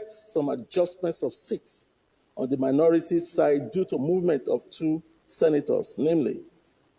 effect some adjustments of seats on the minority side due to movement of two senators, namely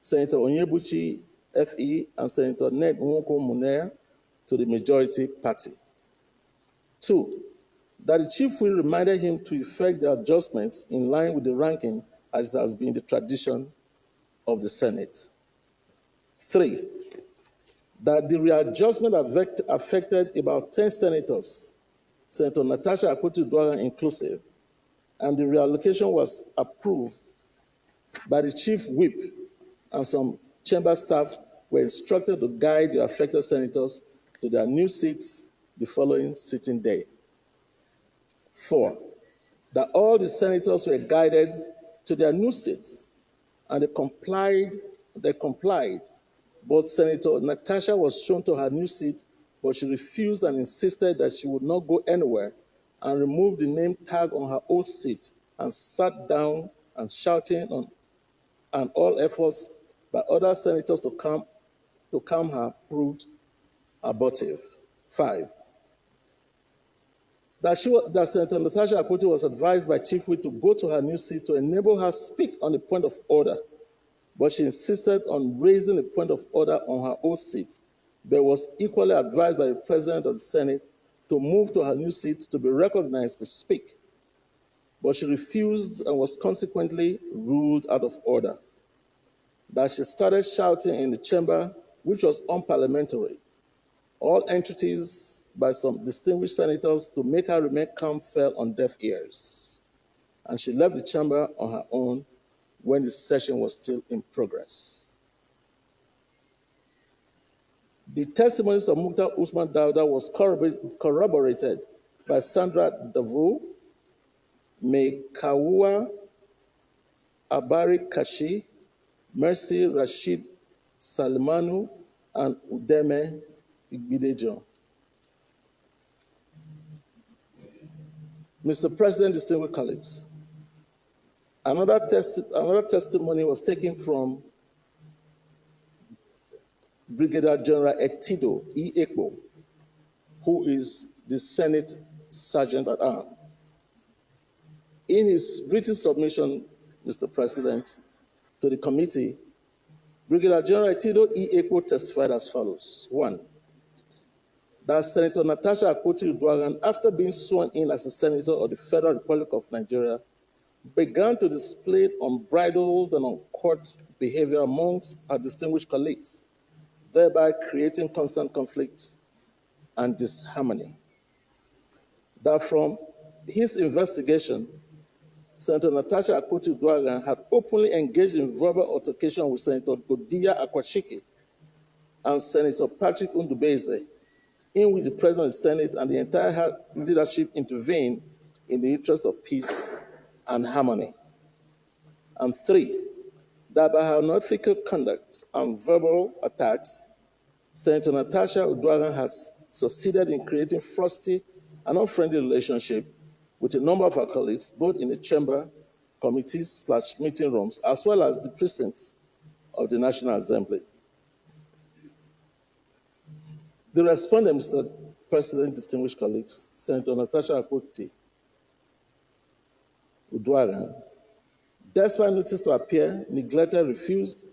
Senator Onyebuchi FE and Senator Ned Nwoko Munir to the majority party. 2, that the chief will reminded him to effect the adjustments in line with the ranking as it has been the tradition of the Senate. 3, that the readjustment affected about 10 senators, Senator Natasha Akpoti-Uduaghan inclusive, and the reallocation was approved by the chief whip, and some chamber staff were instructed to guide the affected senators to their new seats the following sitting day. 4, that all the senators were guided to their new seats, and they complied. But Senator Natasha was shown to her new seat, but she refused and insisted that she would not go anywhere, and removed the name tag on her old seat and sat down and shouting and all efforts by other senators to calm her proved abortive. 5, that Senator Natasha Akpoti was advised by Chief Whip to go to her new seat to enable her speak on the point of order, but she insisted on raising the point of order on her old seat, but was equally advised by the President of the Senate to move to her new seat to be recognized to speak, but she refused and was consequently ruled out of order. That she started shouting in the chamber, which was unparliamentary. All entreaties by some distinguished senators to make her remain calm fell on deaf ears, and she left the chamber on her own when the session was still in progress. The testimonies of Mukhtar Usman Dauda was corroborated by Sandra Davo, Mekawua Abari Kashi, Mercy Rashid Salmanu, and Udeme Igbidejo. Mr. President, distinguished colleagues, another testimony was taken from Brigadier General Etido E. Ekpo, who is the Senate Sergeant at Arms. In his written submission, Mr. President, to the committee, Brigadier General Etido E. Ekpo testified as follows. 1, that Senator Natasha Akpoti-Uduaghan, after being sworn in as a senator of the Federal Republic of Nigeria, began to display unbridled and uncourt behavior amongst her distinguished colleagues, thereby creating constant conflict and disharmony. That from his investigation, Senator Natasha Akpoti-Uduaghan had openly engaged in verbal altercation with Senator Godiya Akwashiki and Senator Patrick Ndubeze, in which the President of the Senate and the entire leadership intervened in the interest of peace and harmony. And 3, that by her unethical conduct and verbal attacks, Senator Natasha Uduaghan has succeeded in creating frosty and unfriendly relationship with a number of her colleagues, both in the chamber, committees/meeting rooms, as well as the precincts of the National Assembly. The respondent, Mr. President, distinguished colleagues, Senator Natasha Akpoti-Uduaghan, despite notice to appear, neglected, refused,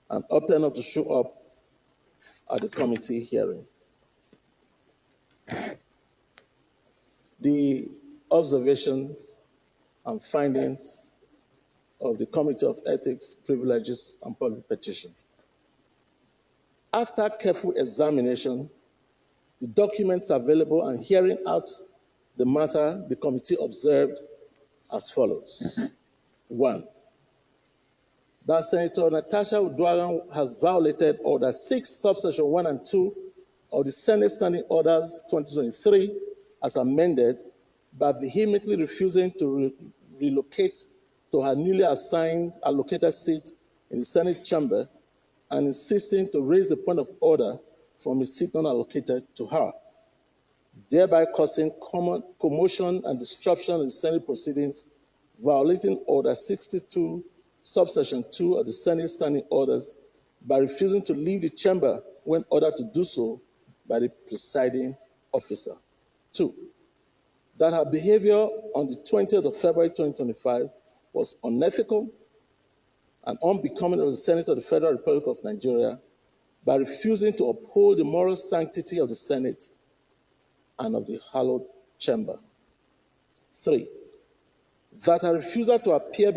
and opted not to show up at the committee hearing. The observations and findings of the Committee of Ethics, Privileges, and Public Petition. After careful examination, the documents available and hearing out the matter, the committee observed as follows. 1, that Senator Natasha Uduaghan has violated Order 6, subsection 1 and 2 of the Senate Standing Orders 2023 as amended by vehemently refusing to relocate to her newly allocated seat in the Senate chamber and insisting to raise the point of order from a seat not allocated to her, thereby causing commotion and disruption in Senate proceedings, violating Order 62, subsection 2 of the Senate Standing Orders by refusing to leave the chamber when ordered to do so by the presiding officer. 2, that her behavior on the 20th of February 2025 was unethical and unbecoming of the Senator of the Federal Republic of Nigeria by refusing to uphold the moral sanctity of the Senate and of the hallowed chamber. 3, that her refusal to appear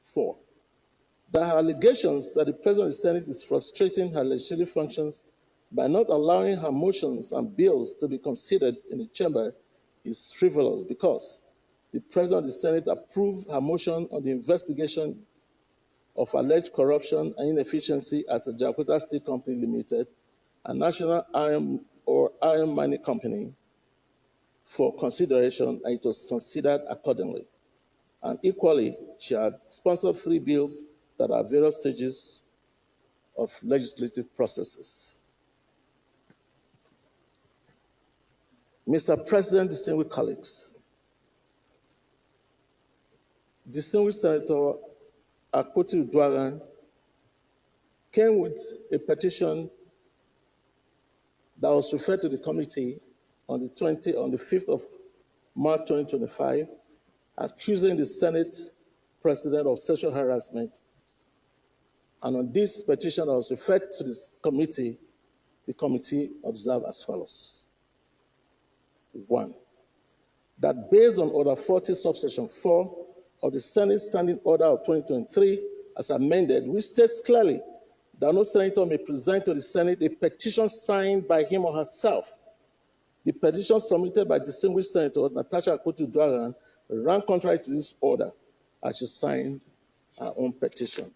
Four, that her allegations that the President of the Senate is frustrating her legislative functions by not allowing her motions and bills to be considered in the chamber is frivolous because the President of the Senate approved her motion on the investigation of alleged corruption and inefficiency at the Jakarta Steel Company Limited, a national iron mining company, for consideration, and it was considered accordingly. And equally, she had sponsored 3 bills that are various stages of legislative processes. Mr. President, distinguished colleagues, distinguished Senator Akpoti-Uduaghan came with a petition that was referred to the committee on the 5th of March 2025, accusing the Senate President of sexual harassment. And on this petition that was referred to this committee, the committee observed as follows. 1, that based on Order 40, subsection 4 of the Senate Standing Order of 2023, as amended, which states clearly that no senator may present to the Senate a petition signed by him or herself. The petition submitted by distinguished Senator Natasha Akpoti-Uduaghan ran contrary to this order, as she signed her own petition.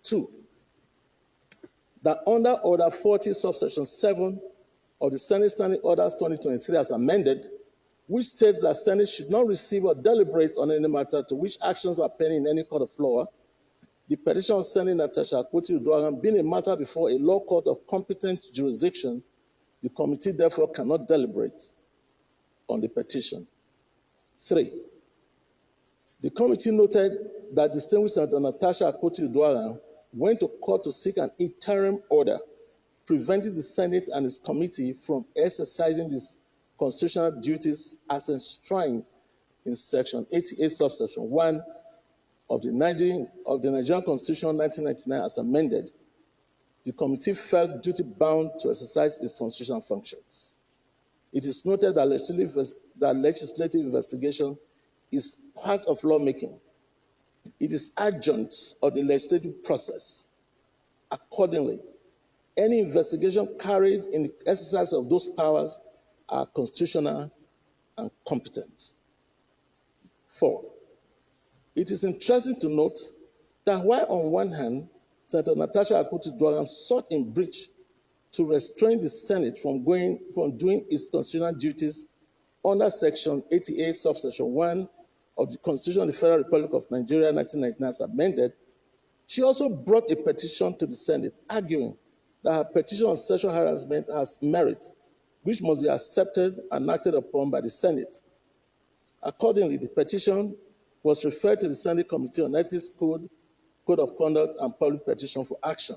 2, that under Order 40, subsection 7 of the Senate Standing Orders 2023 as amended, which states that Senate should not receive or deliberate on any matter to which actions are pending in any court of law, the petition of Senator Natasha Akpoti-Uduaghan being a matter before a law court of competent jurisdiction, the committee therefore cannot deliberate on the petition. 3, the committee noted that distinguished Senator Natasha Akpoti-Uduaghan went to court to seek an interim order preventing the Senate and its committee from exercising its constitutional duties as enshrined in Section 88, subsection 1 of the Nigerian Constitution 1999 as amended. The committee felt duty-bound to exercise its constitutional functions. It is noted that legislative investigation is part of lawmaking. It is adjunct of the legislative process. Accordingly, any investigation carried in the exercise of those powers are constitutional and competent. 4, it is interesting to note that while on one hand, Senator Natasha Akpoti-Uduaghan sought in breach to restrain the Senate from doing its constitutional duties under Section 88, subsection 1 of the Constitution of the Federal Republic of Nigeria, 1999, as amended, she also brought a petition to the Senate, arguing that her petition on sexual harassment has merit, which must be accepted and acted upon by the Senate. Accordingly, the petition was referred to the Senate Committee on Ethics, Code of Conduct, and Public Petition for action.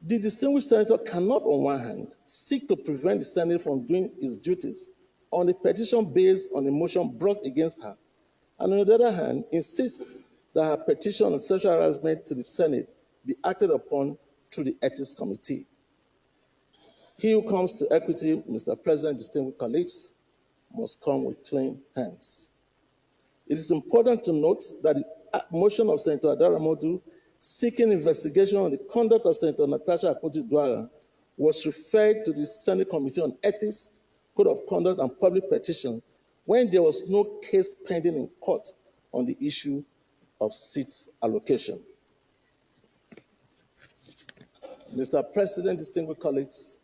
The distinguished senator cannot, on one hand, seek to prevent the Senate from doing its duties on a petition based on a motion brought against her, and on the other hand, insist that her petition on sexual harassment to the Senate be acted upon through the Ethics Committee. He who comes to equity, Mr. President, distinguished colleagues, must come with clean hands. It is important to note that the motion of Senator Adaramodu seeking investigation on the conduct of Senator Natasha Akpoti-Uduaghan was referred to the Senate Committee on Ethics, Code of Conduct, and Public Petitions when there was no case pending in court on the issue of seat allocation. Mr. President, distinguished colleagues,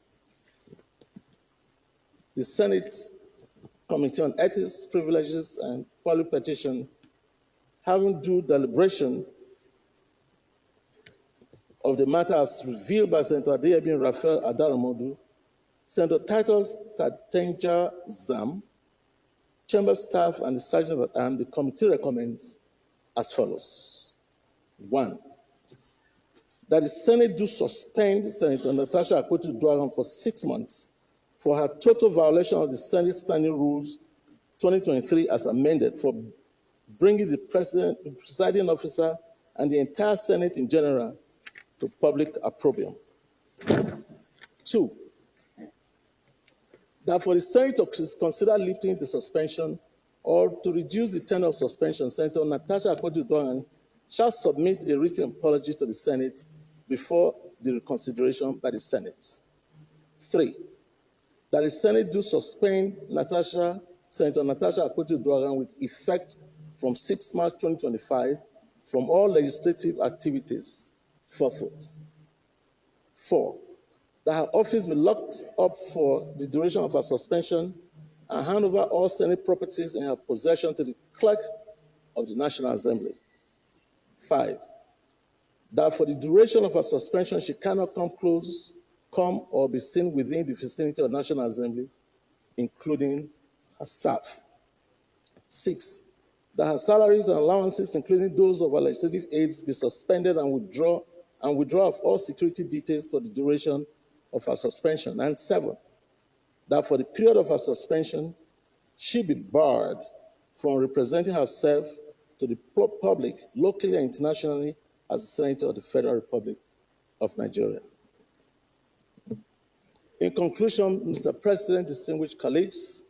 the Senate Committee on Ethics, Privileges, and Public Petition, having due deliberation of the matter as revealed by Senator Adeyemi Raphael Adaramodu, Senator Titus Tatenja Zam, Chamber staff, and the Sergeant at Arms, the committee recommends as follows. 1. That the Senate do suspend Senator Natasha Akpoti-Uduaghan for 6 months for her total violation of the Senate Standing Rules 2023 as amended for bringing the presiding officer and the entire Senate in general to public opprobrium. 2. That for the Senate to consider lifting the suspension or to reduce the tenure of suspension, Senator Natasha Akpoti-Uduaghan shall submit a written apology to the Senate before the reconsideration by the Senate. 3. That the Senate do suspend Senator Natasha Akpoti-Uduaghan with effect from 6 March 2025 from all legislative activities forthwith. 4. That her office be locked up for the duration of her suspension and hand over all Senate properties in her possession to the clerk of the National Assembly. 5. That for the duration of her suspension, she cannot come or be seen within the vicinity of the National Assembly, including her staff. 6. That her salaries and allowances, including those of her legislative aides, be suspended and withdraw of all security details for the duration of her suspension. And 7. That for the period of her suspension, she be barred from representing herself to the public, locally and internationally, as a Senator of the Federal Republic of Nigeria. In conclusion, Mr. President, distinguished colleagues,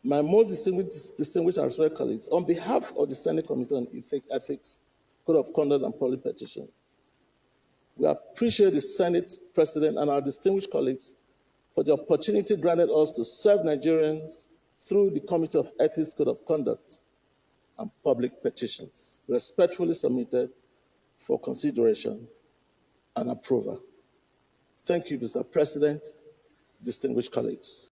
my most distinguished and respected colleagues, on behalf of the Senate Committee on Ethics, Code of Conduct, and Public Petitions, we appreciate the Senate President and our distinguished colleagues for the opportunity granted us to serve Nigerians through the Committee of Ethics, Code of Conduct, and Public Petitions, respectfully submitted for consideration and approval. Thank you, Mr. President, distinguished colleagues.